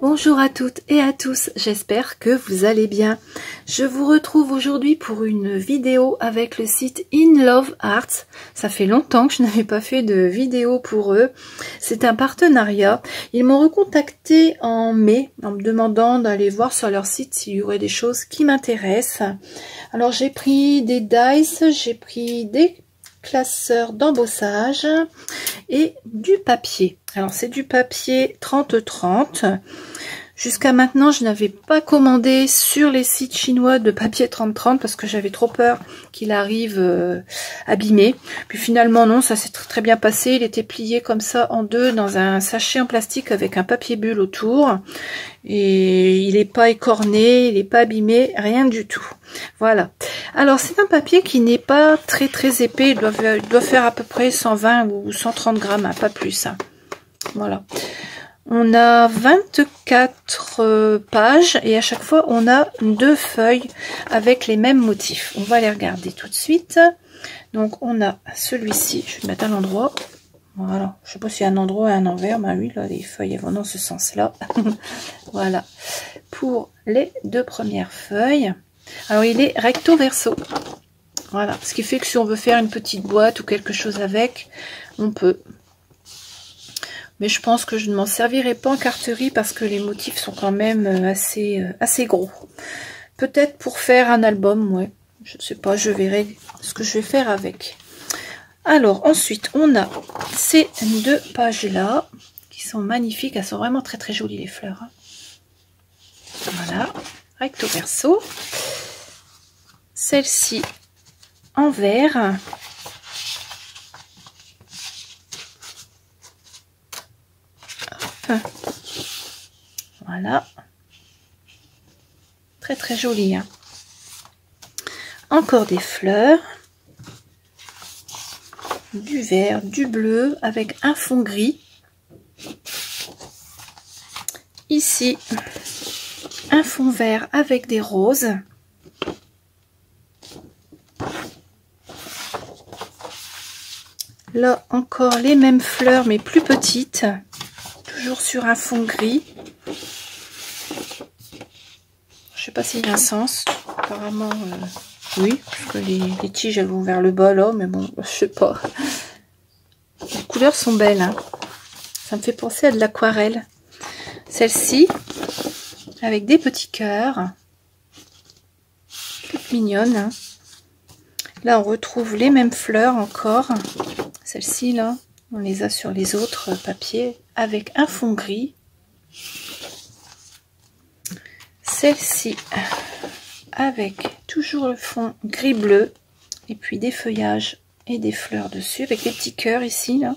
Bonjour à toutes et à tous, j'espère que vous allez bien. Je vous retrouve aujourd'hui pour une vidéo avec le site In Love Arts. Ça fait longtemps que je n'avais pas fait de vidéo pour eux. C'est un partenariat. Ils m'ont recontacté en mai en me demandant d'aller voir sur leur site s'il y aurait des choses qui m'intéressent. Alors j'ai pris des dice, j'ai pris des classeurs d'embossage et du papier. Alors c'est du papier 30-30. Jusqu'à maintenant je n'avais pas commandé sur les sites chinois de papier 30-30 parce que j'avais trop peur qu'il arrive abîmé. Puis finalement non, ça s'est très bien passé. Il était plié comme ça en deux dans un sachet en plastique avec un papier bulle autour. Et il n'est pas écorné, il n'est pas abîmé, rien du tout. Voilà. Alors c'est un papier qui n'est pas très épais. Il doit faire à peu près 120 ou 130 grammes, hein, pas plus. Hein. Voilà. On a 24 pages et à chaque fois on a 2 feuilles avec les mêmes motifs. On va les regarder tout de suite. Donc on a celui-ci, je vais le mettre à l'endroit. Voilà, je sais pas s'il y a un endroit et un envers. Ben oui, là les feuilles vont dans ce sens-là. Voilà, pour les 2 premières feuilles. Alors il est recto verso. Voilà, ce qui fait que si on veut faire une petite boîte ou quelque chose avec, on peut. Mais je pense que je ne m'en servirai pas en carterie parce que les motifs sont quand même assez gros. Peut-être pour faire un album, ouais. Je ne sais pas, je verrai ce que je vais faire avec. Alors ensuite, on a ces 2 pages-là qui sont magnifiques. Elles sont vraiment très jolies les fleurs. Voilà, recto verso. Celle-ci en vert. Voilà, très joli, hein. Encore des fleurs, du vert, du bleu avec un fond gris. Ici un fond vert avec des roses. Là encore les mêmes fleurs mais plus petites, toujours sur un fond gris. Je sais pas s'il y a un sens, apparemment oui, parce que les tiges elles vont vers le bas là, mais bon, je sais pas. Les couleurs sont belles, hein. Ça me fait penser à de l'aquarelle. Celle-ci, avec des petits cœurs, toute mignonne, hein. Là on retrouve les mêmes fleurs encore. Celle-ci là, on les a sur les autres papiers, avec un fond gris. Celle-ci avec toujours le fond gris-bleu et puis des feuillages et des fleurs dessus avec des petits cœurs ici là.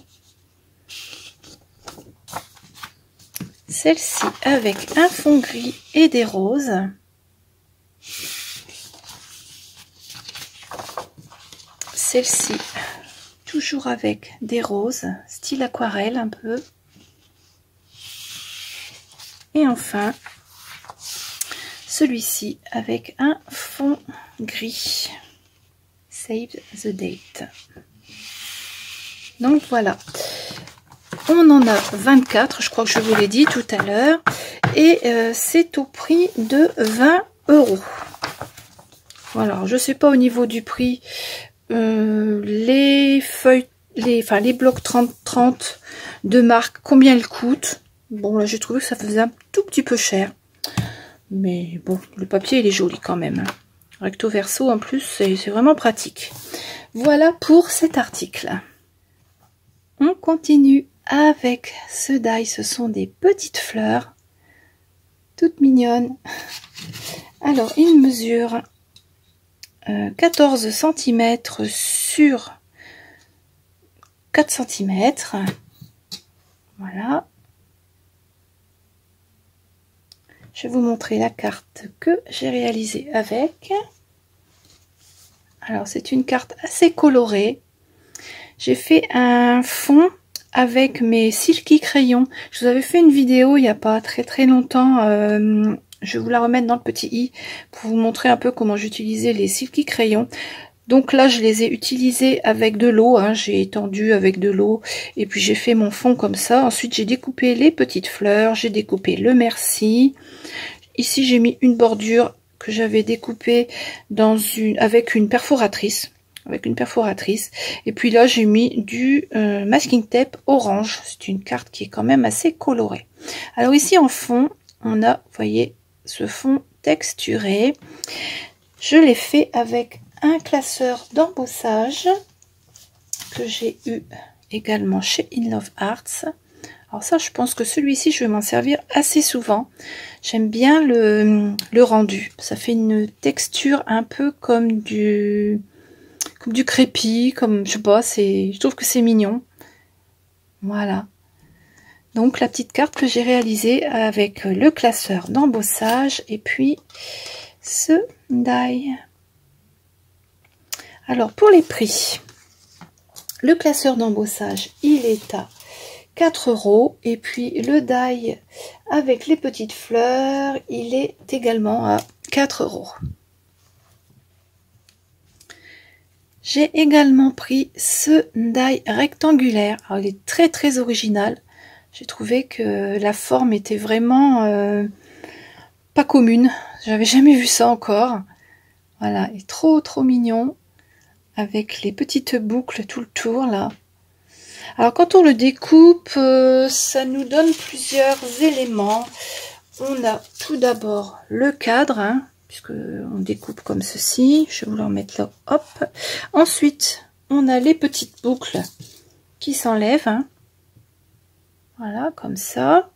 Celle-ci avec un fond gris et des roses. Celle-ci toujours avec des roses, style aquarelle un peu. Et enfin celui-ci avec un fond gris. Save the date. Donc voilà. On en a 24, je crois que je vous l'ai dit tout à l'heure. Et c'est au prix de 20 €. Voilà, je sais pas au niveau du prix. Les feuilles, les blocs 30-30 de marque, combien elles coûtent. Bon, là j'ai trouvé que ça faisait un tout petit peu cher. Mais bon, le papier il est joli quand même. Recto verso en plus, c'est vraiment pratique. Voilà pour cet article. On continue avec ce die. Ce sont des petites fleurs, toutes mignonnes. Alors, il mesure 14 cm sur 4 cm. Voilà. Je vais vous montrer la carte que j'ai réalisée avec. Alors, c'est une carte assez colorée. J'ai fait un fond avec mes silky crayons. Je vous avais fait une vidéo il n'y a pas très longtemps. Je vais vous la remettre dans le petit i pour vous montrer un peu comment j'utilisais les silky crayons. Donc là, je les ai utilisés avec de l'eau, hein. J'ai étendu avec de l'eau et puis j'ai fait mon fond comme ça. Ensuite, j'ai découpé les petites fleurs, j'ai découpé le merci. Ici, j'ai mis une bordure que j'avais découpée avec une perforatrice. Et puis là, j'ai mis du masking tape orange. C'est une carte qui est quand même assez colorée. Alors ici, en fond, on a, vous voyez, ce fond texturé. Je l'ai fait avec un classeur d'embossage que j'ai eu également chez In Love Arts. Alors ça, je pense que celui-ci, je vais m'en servir assez souvent. J'aime bien le rendu. Ça fait une texture un peu comme du crépi, comme, je sais pas, je trouve que c'est mignon. Voilà. Donc la petite carte que j'ai réalisée avec le classeur d'embossage et puis ce die. Alors pour les prix, le classeur d'embossage, il est à 4 € et puis le die avec les petites fleurs, il est également à 4 €. J'ai également pris ce die rectangulaire. Alors, il est très très original. J'ai trouvé que la forme était vraiment pas commune. J'avais jamais vu ça encore. Voilà, il est trop trop mignon. Avec les petites boucles tout le tour là. Alors quand on le découpe, ça nous donne plusieurs éléments. On a tout d'abord le cadre, hein, puisque on découpe comme ceci. Je vais vous le remettre là, hop. Ensuite, on a les petites boucles qui s'enlèvent, hein. Voilà, comme ça.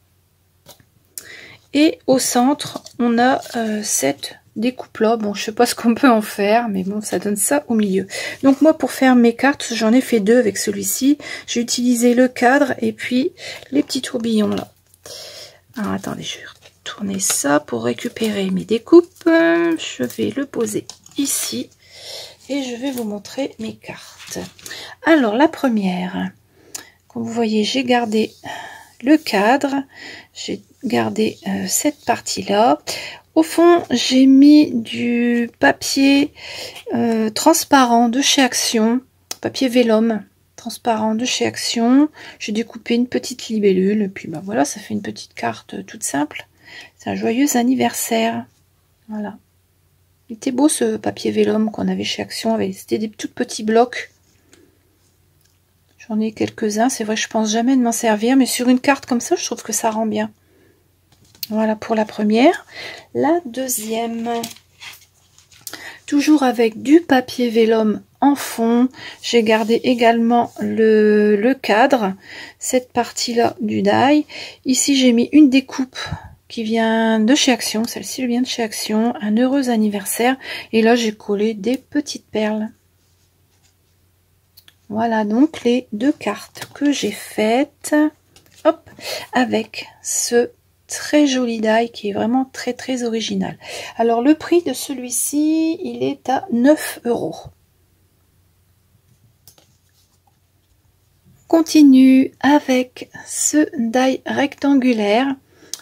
Et au centre, on a cette découpe là. Bon, je sais pas ce qu'on peut en faire, mais bon, ça donne ça au milieu. Donc moi, pour faire mes cartes, j'en ai fait deux avec celui-ci. J'ai utilisé le cadre et puis les petits tourbillons là. Alors attendez, je vais tourner ça pour récupérer mes découpes. Je vais le poser ici et je vais vous montrer mes cartes. Alors la première, comme vous voyez, j'ai gardé le cadre, j'ai gardé cette partie là. Au fond, j'ai mis du papier transparent de chez Action, papier vélum transparent de chez Action. J'ai découpé une petite libellule, et puis ben voilà, ça fait une petite carte toute simple. C'est un joyeux anniversaire. Voilà. Il était beau ce papier vélum qu'on avait chez Action. C'était des tout petits blocs. J'en ai quelques-uns. C'est vrai que je pense jamais de m'en servir, mais sur une carte comme ça, je trouve que ça rend bien. Voilà pour la première. La deuxième, toujours avec du papier vélum en fond. J'ai gardé également le cadre, cette partie-là du die. Ici, j'ai mis une découpe qui vient de chez Action. Celle-ci vient de chez Action. Un heureux anniversaire. Et là, j'ai collé des petites perles. Voilà donc les deux cartes que j'ai faites. Hop, avec ce très joli die qui est vraiment très très original. Alors le prix de celui-ci, il est à 9 €. Continue avec ce die rectangulaire.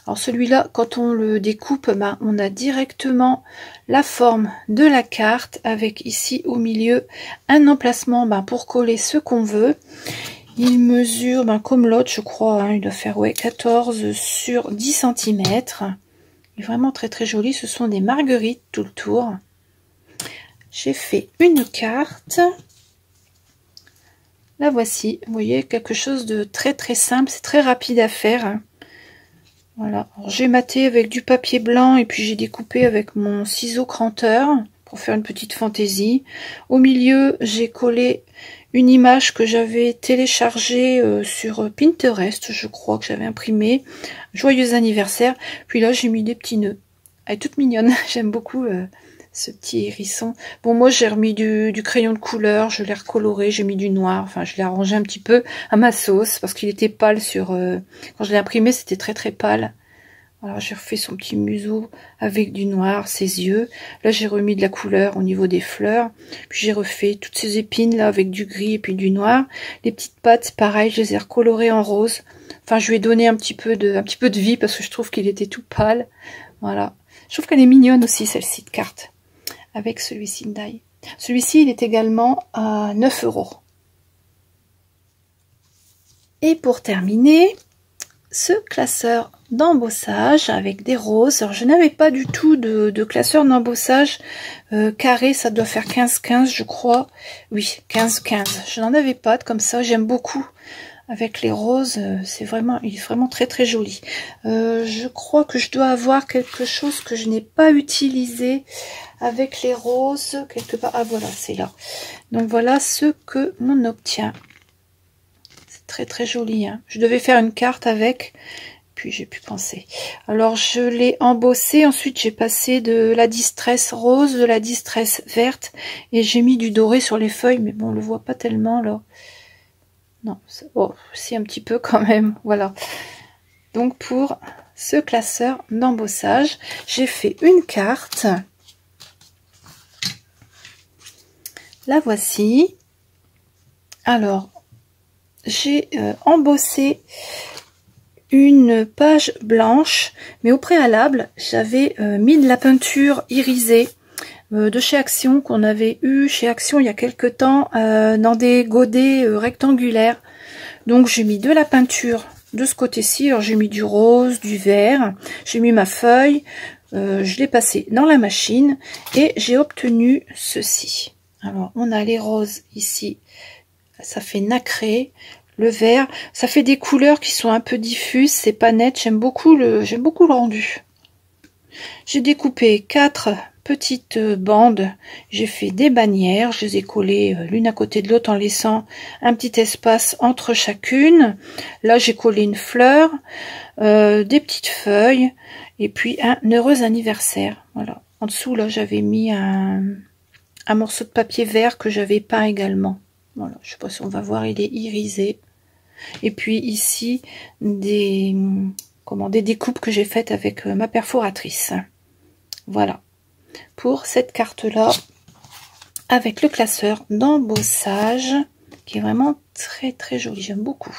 Alors celui-là, quand on le découpe, ben, on a directement la forme de la carte avec ici au milieu un emplacement pour coller ce qu'on veut. Il mesure comme l'autre, je crois, hein, il doit faire 14 sur 10 cm. Il est vraiment très très joli. Ce sont des marguerites tout le tour. J'ai fait une carte. La voici. Vous voyez, quelque chose de très très simple. C'est très rapide à faire. Voilà. J'ai maté avec du papier blanc et puis j'ai découpé avec mon ciseau cranteur pour faire une petite fantaisie. Au milieu, j'ai collé une image que j'avais téléchargée sur Pinterest, je crois que j'avais imprimé. Joyeux anniversaire. Puis là, j'ai mis des petits nœuds. Elle est toute mignonne. J'aime beaucoup ce petit hérisson. Bon, moi, j'ai remis du crayon de couleur. Je l'ai recoloré. J'ai mis du noir. Enfin, je l'ai arrangé un petit peu à ma sauce parce qu'il était pâle sur... quand je l'ai imprimé, c'était très très pâle. Alors j'ai refait son petit museau avec du noir, ses yeux. Là j'ai remis de la couleur au niveau des fleurs. Puis j'ai refait toutes ces épines là avec du gris et puis du noir. Les petites pattes, pareil, je les ai recolorées en rose. Enfin je lui ai donné un petit peu de vie parce que je trouve qu'il était tout pâle. Voilà. Je trouve qu'elle est mignonne aussi celle-ci de carte. Avec celui-ci de die. Celui-ci, il est également à 9 €. Et pour terminer, ce classeur d'embossage avec des roses. Alors, je n'avais pas du tout de classeur d'embossage carré, ça doit faire 15-15 je crois. Oui, 15-15. Je n'en avais pas de comme ça, j'aime beaucoup. Avec les roses, c'est vraiment, il est vraiment très très joli. Je crois que je dois avoir quelque chose que je n'ai pas utilisé avec les roses quelque part. Ah voilà, c'est là. Donc voilà ce que l'on obtient. C'est très très joli, hein. Je devais faire une carte avec, puis j'ai pu penser. Alors je l'ai embossé, ensuite j'ai passé de la distress rose, de la distress verte, et j'ai mis du doré sur les feuilles, mais bon on le voit pas tellement là. Non, oh, si un petit peu quand même, voilà. Donc pour ce classeur d'embossage, j'ai fait une carte. La voici. Alors, j'ai embossé une page blanche, mais au préalable, j'avais mis de la peinture irisée de chez Action, qu'on avait eu chez Action il y a quelque temps dans des godets rectangulaires. Donc j'ai mis de la peinture de ce côté-ci. Alors j'ai mis du rose, du vert, j'ai mis ma feuille, je l'ai passé dans la machine et j'ai obtenu ceci. Alors on a les roses ici, ça fait nacré. Le vert, ça fait des couleurs qui sont un peu diffuses, c'est pas net, j'aime beaucoup le rendu. J'ai découpé 4 petites bandes, j'ai fait des bannières, je les ai collées l'une à côté de l'autre en laissant un petit espace entre chacune. Là j'ai collé une fleur, des petites feuilles et puis un heureux anniversaire. Voilà. En dessous là j'avais mis un morceau de papier vert que j'avais peint également. Voilà, je sais pas si on va voir, il est irisé. Et puis ici des découpes que j'ai faites avec ma perforatrice. Voilà pour cette carte là avec le classeur d'embossage qui est vraiment très très joli, j'aime beaucoup.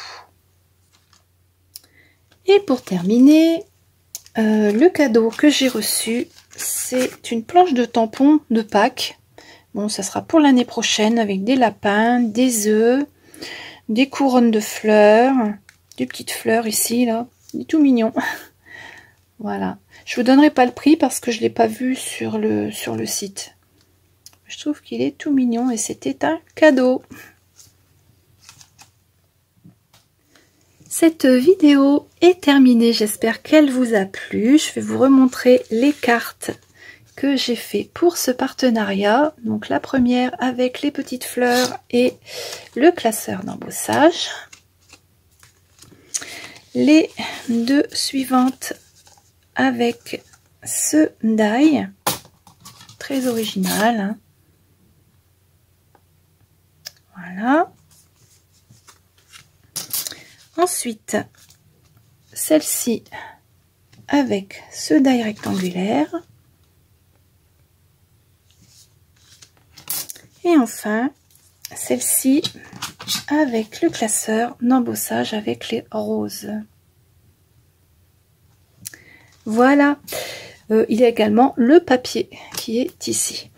Et pour terminer, le cadeau que j'ai reçu, c'est une planche de tampon de Pâques. Bon, ça sera pour l'année prochaine avec des lapins, des œufs, des couronnes de fleurs, des petites fleurs ici là, il est tout mignon. Voilà, je vous donnerai pas le prix parce que je l'ai pas vu sur le site. Je trouve qu'il est tout mignon et c'était un cadeau. Cette vidéo est terminée, j'espère qu'elle vous a plu. Je vais vous remontrer les cartes que j'ai fait pour ce partenariat. Donc la première avec les petites fleurs et le classeur d'embossage. Les deux suivantes avec ce die très original, hein. Voilà. Ensuite, celle-ci avec ce die rectangulaire. Et enfin, celle-ci avec le classeur d'embossage avec les roses. Voilà, il y a également le papier qui est ici.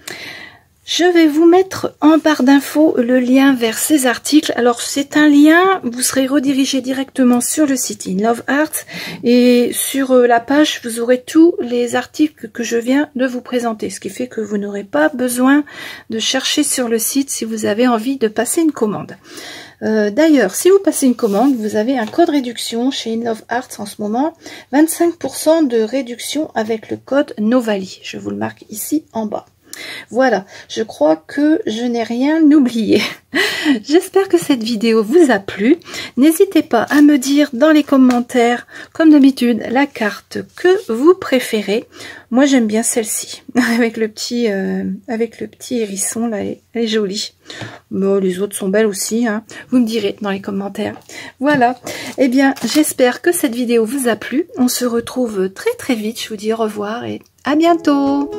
Je vais vous mettre en barre d'infos le lien vers ces articles. Alors c'est un lien, vous serez redirigé directement sur le site In Love Art et sur la page vous aurez tous les articles que je viens de vous présenter. Ce qui fait que vous n'aurez pas besoin de chercher sur le site si vous avez envie de passer une commande. D'ailleurs, si vous passez une commande, vous avez un code réduction chez In Love Art en ce moment, 25% de réduction avec le code Novali. Je vous le marque ici en bas. Voilà, je crois que je n'ai rien oublié. J'espère que cette vidéo vous a plu. N'hésitez pas à me dire dans les commentaires, comme d'habitude, la carte que vous préférez. Moi, j'aime bien celle-ci, avec le petit hérisson, là, elle est jolie. Bon, les autres sont belles aussi, hein. Vous me direz dans les commentaires. Voilà, eh bien, j'espère que cette vidéo vous a plu. On se retrouve très très vite. Je vous dis au revoir et à bientôt.